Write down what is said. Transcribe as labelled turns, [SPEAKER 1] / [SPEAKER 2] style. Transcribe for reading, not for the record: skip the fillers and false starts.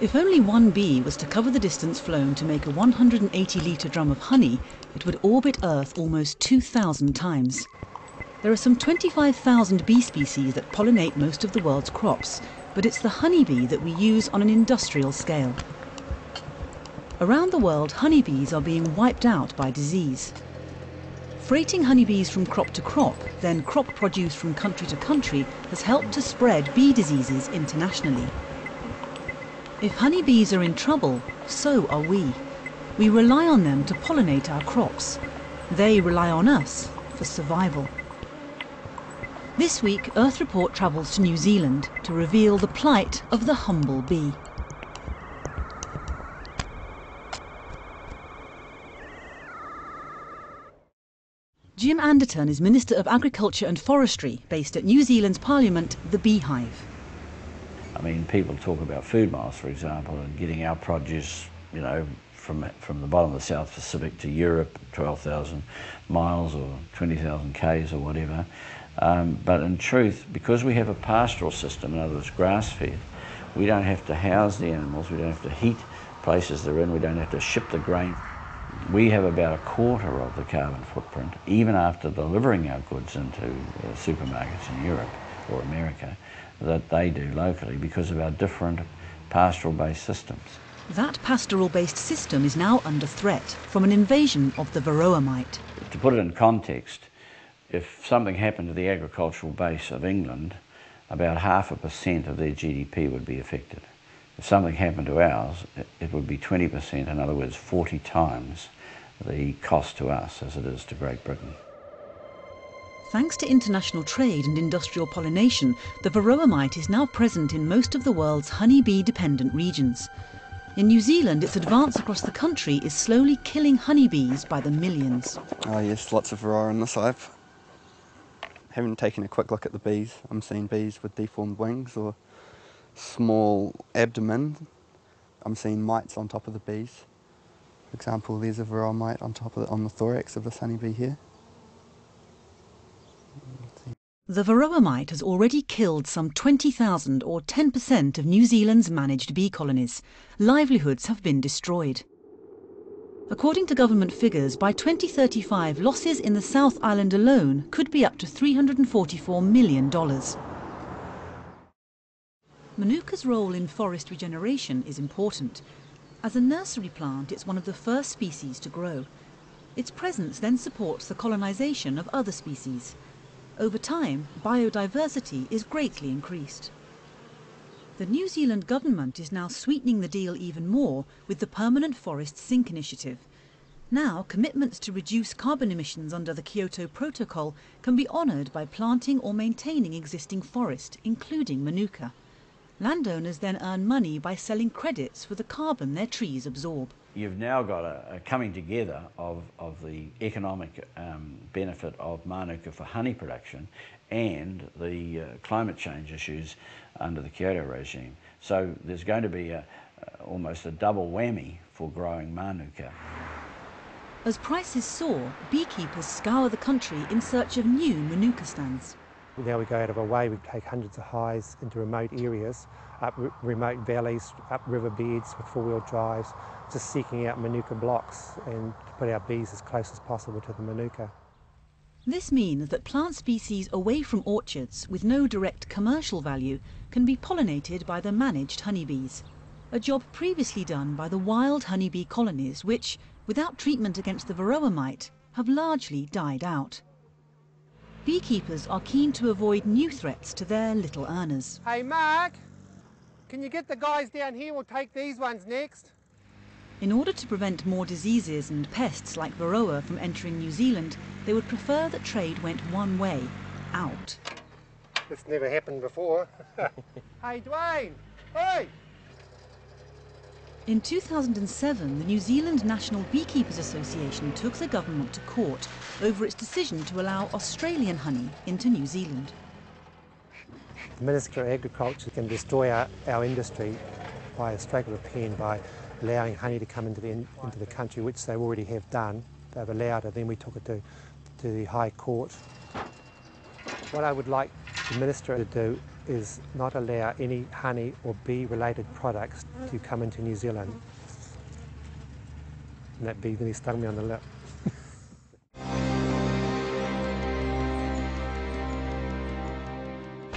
[SPEAKER 1] If only one bee was to cover the distance flown to make a 180-litre drum of honey, it would orbit Earth almost 2,000 times. There are some 25,000 bee species that pollinate most of the world's crops, but it's the honeybee that we use on an industrial scale. Around the world, honeybees are being wiped out by disease. Freighting honeybees from crop to crop, then crop produce from country to country, has helped to spread bee diseases internationally. If honeybees are in trouble, so are we. We rely on them to pollinate our crops. They rely on us for survival. This week, Earth Report travels to New Zealand to reveal the plight of the humble bee. Jim Anderton is Minister of Agriculture and Forestry, based at New Zealand's Parliament, the Beehive.
[SPEAKER 2] I mean, people talk about food miles, for example, and getting our produce, you know, from the bottom of the South Pacific to Europe, 12,000 miles or 20,000 k's or whatever. But in truth, because we have a pastoral system, in other words, grass-fed, we don't have to house the animals, we don't have to heat places they're in, we don't have to ship the grain. We have about a quarter of the carbon footprint, even after delivering our goods into supermarkets in Europe or America, that they do locally because of our different pastoral-based systems.
[SPEAKER 1] That pastoral-based system is now under threat from an invasion of the Varroa mite.
[SPEAKER 2] To put it in context, if something happened to the agricultural base of England, about 0.5% of their GDP would be affected. If something happened to ours, it would be 20%, in other words, 40 times the cost to us as it is to Great Britain.
[SPEAKER 1] Thanks to international trade and industrial pollination, the Varroa mite is now present in most of the world's honeybee-dependent regions. In New Zealand, its advance across the country is slowly killing honeybees by the millions.
[SPEAKER 3] Oh yes, lots of Varroa in this hive. Having taken a quick look at the bees, I'm seeing bees with deformed wings or small abdomen. I'm seeing mites on top of the bees. For example, there's a Varroa mite on the thorax of this honeybee here.
[SPEAKER 1] The Varroa mite has already killed some 20,000 or 10% of New Zealand's managed bee colonies. Livelihoods have been destroyed. According to government figures, by 2035, losses in the South Island alone could be up to $344 million. Manuka's role in forest regeneration is important. As a nursery plant, it's one of the first species to grow. Its presence then supports the colonization of other species. Over time, biodiversity is greatly increased. The New Zealand government is now sweetening the deal even more with the Permanent Forest Sink initiative. Now, commitments to reduce carbon emissions under the Kyoto Protocol can be honoured by planting or maintaining existing forest, including Manuka. Landowners then earn money by selling credits for the carbon their trees absorb.
[SPEAKER 2] You've now got a coming together of the economic benefit of Manuka for honey production and the climate change issues under the Kyoto regime. So there's going to be almost a double whammy for growing Manuka.
[SPEAKER 1] As prices soar, beekeepers scour the country in search of new Manuka stands.
[SPEAKER 4] Now we go out of our way, we take hundreds of hives into remote areas, up remote valleys, up river beds with four-wheel drives, just seeking out Manuka blocks and to put our bees as close as possible to the Manuka.
[SPEAKER 1] This means that plant species away from orchards with no direct commercial value can be pollinated by the managed honeybees, a job previously done by the wild honeybee colonies which, without treatment against the Varroa mite, have largely died out. Beekeepers are keen to avoid new threats to their little earners.
[SPEAKER 5] Hey Mark, can you get the guys down here? We'll take these ones next.
[SPEAKER 1] In order to prevent more diseases and pests like Varroa from entering New Zealand, they would prefer that trade went one way, out.
[SPEAKER 5] This never happened before. Hey Dwayne, hey!
[SPEAKER 1] In 2007, the New Zealand National Beekeepers Association took the government to court over its decision to allow Australian honey into New Zealand.
[SPEAKER 4] The Minister of Agriculture can destroy our industry by a stroke of a pen by allowing honey to come into the country, which they already have done. They've allowed it, then we took it to the High Court. What I would like the Minister to do is not allow any honey or bee-related products to come into New Zealand. And that bee then stung me on the lip.